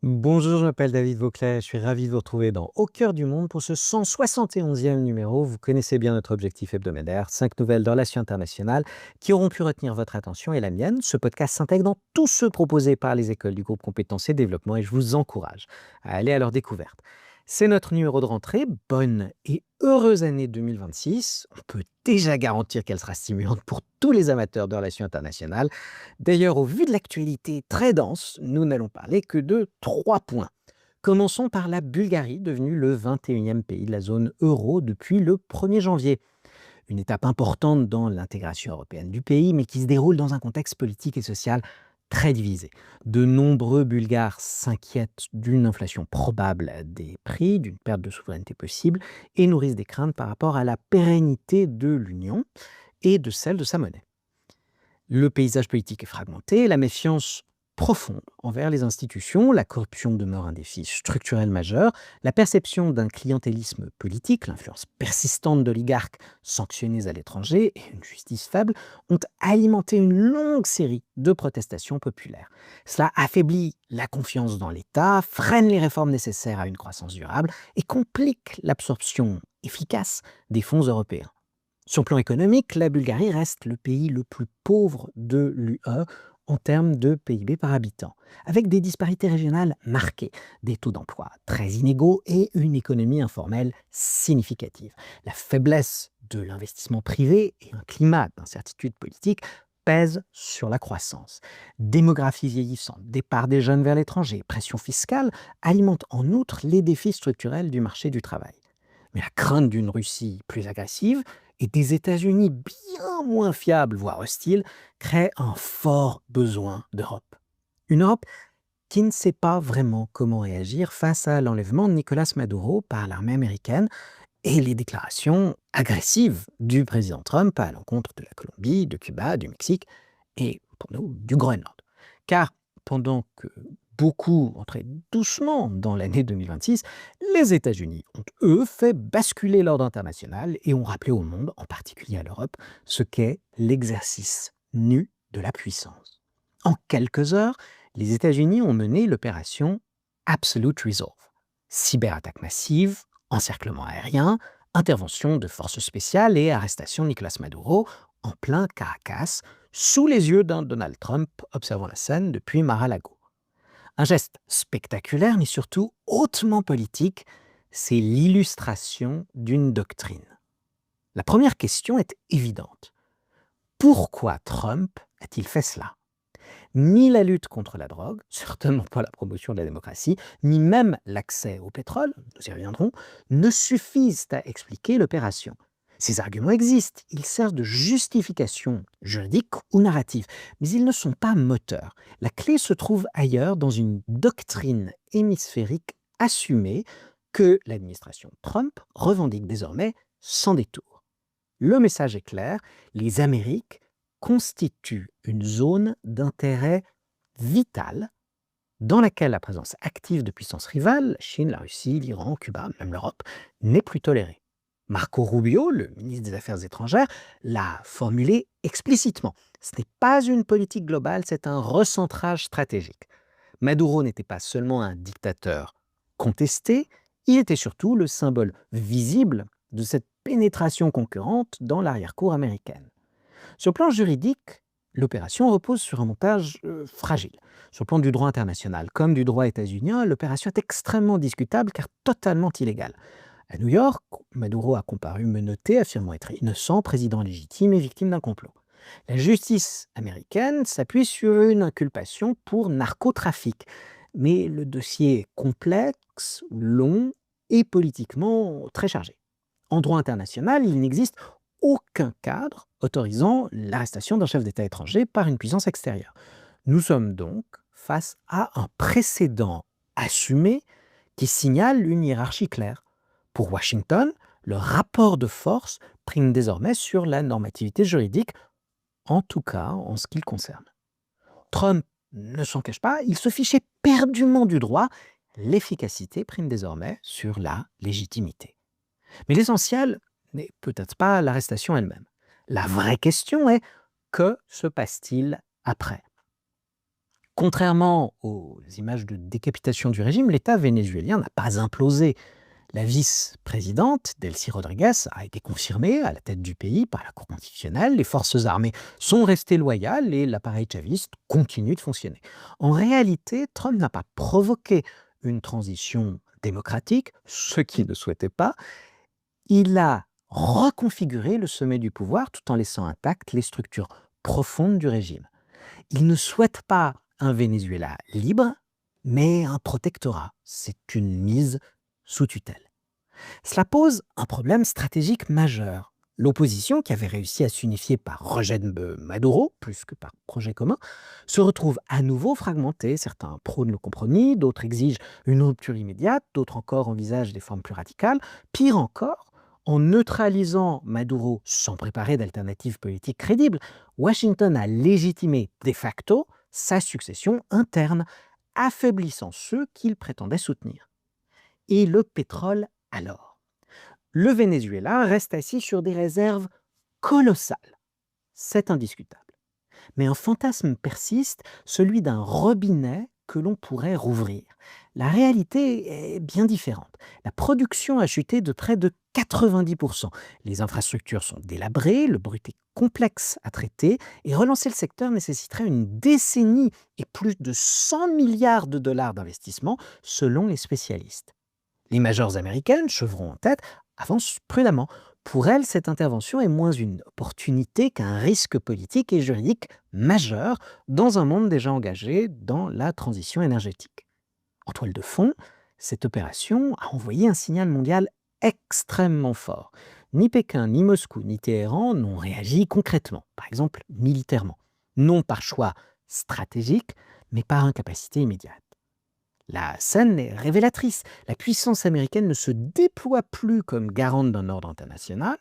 Bonjour, je m'appelle David Vauclair, je suis ravi de vous retrouver dans Au cœur du monde pour ce 171e numéro. Vous connaissez bien notre objectif hebdomadaire, 5 nouvelles de relations internationales qui auront pu retenir votre attention et la mienne. Ce podcast s'intègre dans tous ceux proposés par les écoles du groupe Compétences et Développement et je vous encourage à aller à leur découverte. C'est notre numéro de rentrée. Bonne et heureuse année 2026. On peut déjà garantir qu'elle sera stimulante pour tous les amateurs de relations internationales. D'ailleurs, au vu de l'actualité très dense, nous n'allons parler que de 3 points. Commençons par la Bulgarie, devenue le 21e pays de la zone euro depuis le 1er janvier. Une étape importante dans l'intégration européenne du pays, mais qui se déroule dans un contexte politique et social très divisé. De nombreux Bulgares s'inquiètent d'une inflation probable des prix, d'une perte de souveraineté possible, et nourrissent des craintes par rapport à la pérennité de l'Union et de celle de sa monnaie. Le paysage politique est fragmenté, la méfiance profonde envers les institutions, la corruption demeure un défi structurel majeur, la perception d'un clientélisme politique, l'influence persistante d'oligarques sanctionnés à l'étranger et une justice faible ont alimenté une longue série de protestations populaires. Cela affaiblit la confiance dans l'État, freine les réformes nécessaires à une croissance durable et complique l'absorption efficace des fonds européens. Sur le plan économique, la Bulgarie reste le pays le plus pauvre de l'UE en termes de PIB par habitant, avec des disparités régionales marquées, des taux d'emploi très inégaux et une économie informelle significative. La faiblesse de l'investissement privé et un climat d'incertitude politique pèsent sur la croissance. Démographie vieillissante, départ des jeunes vers l'étranger, pression fiscale alimentent en outre les défis structurels du marché du travail. Mais la crainte d'une Russie plus agressive et des États-Unis bien moins fiables, voire hostiles, crée un fort besoin d'Europe. Une Europe qui ne sait pas vraiment comment réagir face à l'enlèvement de Nicolas Maduro par l'armée américaine et les déclarations agressives du président Trump à l'encontre de la Colombie, de Cuba, du Mexique et, pour nous, du Groenland. Car pendant que beaucoup entraient doucement dans l'année 2026, les États-Unis ont, eux, fait basculer l'ordre international et ont rappelé au monde, en particulier à l'Europe, ce qu'est l'exercice nu de la puissance. En quelques heures, les États-Unis ont mené l'opération Absolute Resolve. Cyberattaque massive, encerclement aérien, intervention de forces spéciales et arrestation de Nicolas Maduro en plein Caracas, sous les yeux d'un Donald Trump observant la scène depuis Mar-a-Lago. Un geste spectaculaire, mais surtout hautement politique, c'est l'illustration d'une doctrine. La première question est évidente. Pourquoi Trump a-t-il fait cela? Ni la lutte contre la drogue, certainement pas la promotion de la démocratie, ni même l'accès au pétrole, nous y reviendrons, ne suffisent à expliquer l'opération. Ces arguments existent, ils servent de justification juridique ou narrative, mais ils ne sont pas moteurs. La clé se trouve ailleurs dans une doctrine hémisphérique assumée que l'administration Trump revendique désormais sans détour. Le message est clair, les Amériques constituent une zone d'intérêt vital dans laquelle la présence active de puissances rivales, la Chine, la Russie, l'Iran, Cuba, même l'Europe, n'est plus tolérée. Marco Rubio, le ministre des Affaires étrangères, l'a formulé explicitement. Ce n'est pas une politique globale, c'est un recentrage stratégique. Maduro n'était pas seulement un dictateur contesté, il était surtout le symbole visible de cette pénétration concurrente dans l'arrière-cour américaine. Sur le plan juridique, l'opération repose sur un montage fragile. Sur le plan du droit international comme du droit états-unien, l'opération est extrêmement discutable car totalement illégale. À New York, Maduro a comparu menotté, affirmant être innocent, président légitime et victime d'un complot. La justice américaine s'appuie sur une inculpation pour narcotrafic, mais le dossier est complexe, long et politiquement très chargé. En droit international, il n'existe aucun cadre autorisant l'arrestation d'un chef d'État étranger par une puissance extérieure. Nous sommes donc face à un précédent assumé qui signale une hiérarchie claire. Pour Washington, le rapport de force prime désormais sur la normativité juridique, en tout cas en ce qui le concerne. Trump ne s'en cache pas, il se fiche éperdument du droit, l'efficacité prime désormais sur la légitimité. Mais l'essentiel n'est peut-être pas l'arrestation elle-même. La vraie question est: que se passe-t-il après? Contrairement aux images de décapitation du régime, l'État vénézuélien n'a pas implosé. La vice-présidente, Delcy Rodriguez, a été confirmée à la tête du pays par la Cour constitutionnelle. Les forces armées sont restées loyales et l'appareil chaviste continue de fonctionner. En réalité, Trump n'a pas provoqué une transition démocratique, ce qu'il ne souhaitait pas. Il a reconfiguré le sommet du pouvoir tout en laissant intactes les structures profondes du régime. Il ne souhaite pas un Venezuela libre, mais un protectorat. C'est une mise sous tutelle. Cela pose un problème stratégique majeur. L'opposition, qui avait réussi à s'unifier par rejet de Maduro, plus que par projet commun, se retrouve à nouveau fragmentée. Certains prônent le compromis, d'autres exigent une rupture immédiate, d'autres encore envisagent des formes plus radicales. Pire encore, en neutralisant Maduro sans préparer d'alternative politique crédible, Washington a légitimé de facto sa succession interne, affaiblissant ceux qu'il prétendait soutenir. Et le pétrole alors? Le Venezuela reste assis sur des réserves colossales. C'est indiscutable. Mais un fantasme persiste, celui d'un robinet que l'on pourrait rouvrir. La réalité est bien différente. La production a chuté de près de 90%. Les infrastructures sont délabrées, le brut est complexe à traiter, et relancer le secteur nécessiterait une décennie et plus de 100 milliards de dollars d'investissement, selon les spécialistes. Les majors américaines, Chevron en tête, avancent prudemment. Pour elles, cette intervention est moins une opportunité qu'un risque politique et juridique majeur dans un monde déjà engagé dans la transition énergétique. En toile de fond, cette opération a envoyé un signal mondial extrêmement fort. Ni Pékin, ni Moscou, ni Téhéran n'ont réagi concrètement, par exemple militairement, non par choix stratégique, mais par incapacité immédiate. La scène est révélatrice. La puissance américaine ne se déploie plus comme garante d'un ordre international,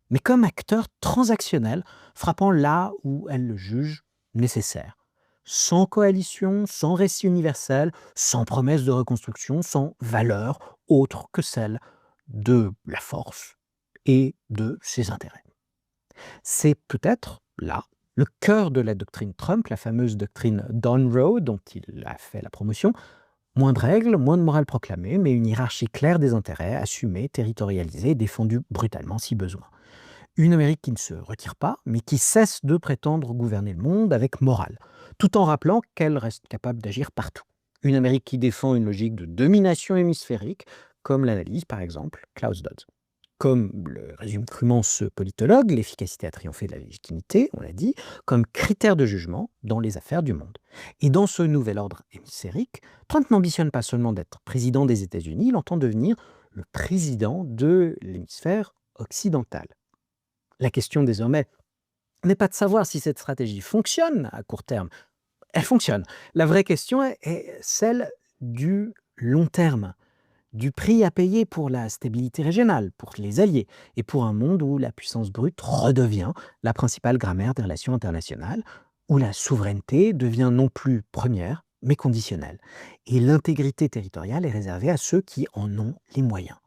mais comme acteur transactionnel, frappant là où elle le juge nécessaire. Sans coalition, sans récit universel, sans promesse de reconstruction, sans valeur autre que celle de la force et de ses intérêts. C'est peut-être là le cœur de la doctrine Trump, la fameuse doctrine Don Roe dont il a fait la promotion. Moins de règles, moins de morale proclamée, mais une hiérarchie claire des intérêts, assumée, territorialisée, défendue brutalement si besoin. Une Amérique qui ne se retire pas, mais qui cesse de prétendre gouverner le monde avec morale, tout en rappelant qu'elle reste capable d'agir partout. Une Amérique qui défend une logique de domination hémisphérique, comme l'analyse par exemple Klaus Dodds. Comme le résume crûment ce politologue, l'efficacité a triomphé de la légitimité, on l'a dit, comme critère de jugement dans les affaires du monde. Et dans ce nouvel ordre hémisphérique, Trump n'ambitionne pas seulement d'être président des États-Unis, il entend devenir le président de l'hémisphère occidental. La question désormais n'est pas de savoir si cette stratégie fonctionne à court terme. Elle fonctionne. La vraie question est celle du long terme, du prix à payer pour la stabilité régionale, pour les alliés, et pour un monde où la puissance brute redevient la principale grammaire des relations internationales, où la souveraineté devient non plus première, mais conditionnelle. Et l'intégrité territoriale est réservée à ceux qui en ont les moyens.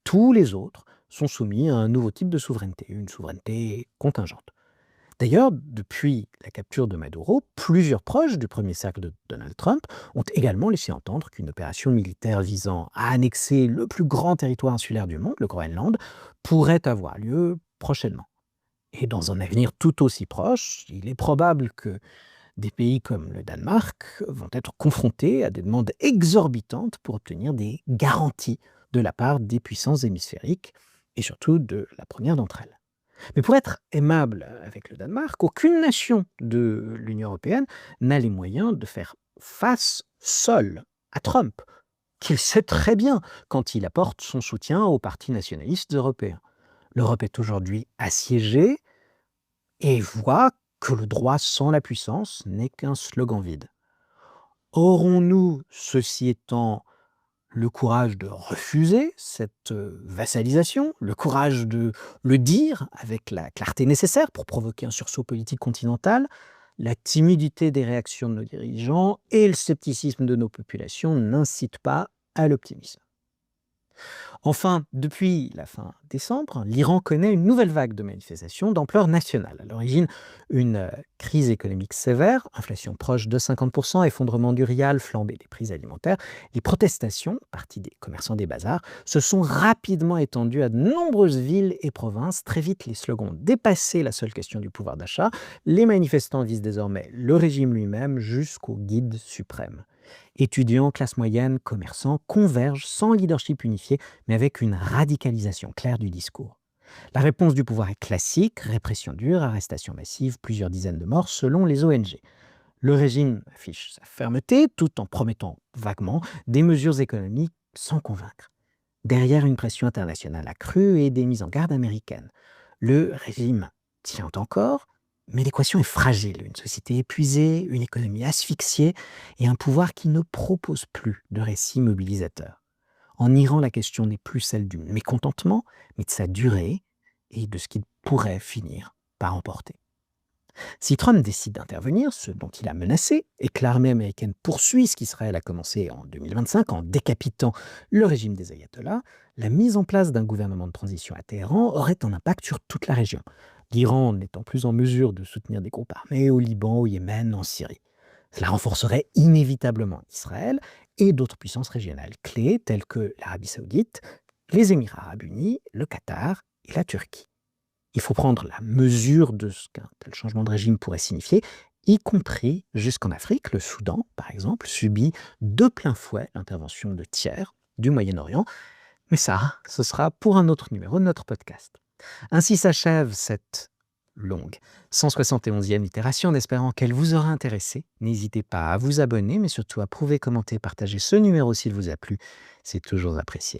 Tous les autres sont soumis à un nouveau type de souveraineté, une souveraineté contingente. D'ailleurs, depuis la capture de Maduro, plusieurs proches du premier cercle de Donald Trump ont également laissé entendre qu'une opération militaire visant à annexer le plus grand territoire insulaire du monde, le Groenland, pourrait avoir lieu prochainement. Et dans un avenir tout aussi proche, il est probable que des pays comme le Danemark vont être confrontés à des demandes exorbitantes pour obtenir des garanties de la part des puissances hémisphériques, et surtout de la première d'entre elles. Mais pour être aimable avec le Danemark, aucune nation de l'Union européenne n'a les moyens de faire face seule à Trump, qu'il sait très bien quand il apporte son soutien aux partis nationalistes européens. L'Europe est aujourd'hui assiégée et voit que le droit sans la puissance n'est qu'un slogan vide. Aurons-nous, ceci étant, le courage de refuser cette vassalisation, le courage de le dire avec la clarté nécessaire pour provoquer un sursaut politique continental? La timidité des réactions de nos dirigeants et le scepticisme de nos populations n'incitent pas à l'optimisme. Enfin, depuis la fin décembre, l'Iran connaît une nouvelle vague de manifestations d'ampleur nationale. À l'origine, une crise économique sévère, inflation proche de 50%, effondrement du rial, flambée des prix alimentaires. Les protestations, partie des commerçants des bazars, se sont rapidement étendues à de nombreuses villes et provinces. Très vite, les slogans ont dépassé la seule question du pouvoir d'achat. Les manifestants visent désormais le régime lui-même jusqu'au guide suprême. Étudiants, classe moyenne, commerçants convergent sans leadership unifié, mais avec une radicalisation claire du discours. La réponse du pouvoir est classique, répression dure, arrestation massive, plusieurs dizaines de morts selon les ONG. Le régime affiche sa fermeté tout en promettant vaguement des mesures économiques sans convaincre. Derrière une pression internationale accrue et des mises en garde américaines, le régime tient encore, mais l'équation est fragile. Une société épuisée, une économie asphyxiée et un pouvoir qui ne propose plus de récit mobilisateur. En Iran, la question n'est plus celle du mécontentement, mais de sa durée et de ce qu'il pourrait finir par emporter. Si Trump décide d'intervenir, ce dont il a menacé, et que l'armée américaine poursuit ce qu'Israël a commencé en 2025 en décapitant le régime des ayatollahs, la mise en place d'un gouvernement de transition à Téhéran aurait un impact sur toute la région. L'Iran n'étant plus en mesure de soutenir des groupes armés au Liban, au Yémen, en Syrie. Cela renforcerait inévitablement Israël et d'autres puissances régionales clés telles que l'Arabie saoudite, les Émirats arabes unis, le Qatar et la Turquie. Il faut prendre la mesure de ce qu'un tel changement de régime pourrait signifier, y compris jusqu'en Afrique. Le Soudan, par exemple, subit de plein fouet l'intervention de tiers du Moyen-Orient. Mais ça, ce sera pour un autre numéro de notre podcast. Ainsi s'achève cette longue 171e itération en espérant qu'elle vous aura intéressé. N'hésitez pas à vous abonner, mais surtout à commenter, partager ce numéro s'il vous a plu. C'est toujours apprécié.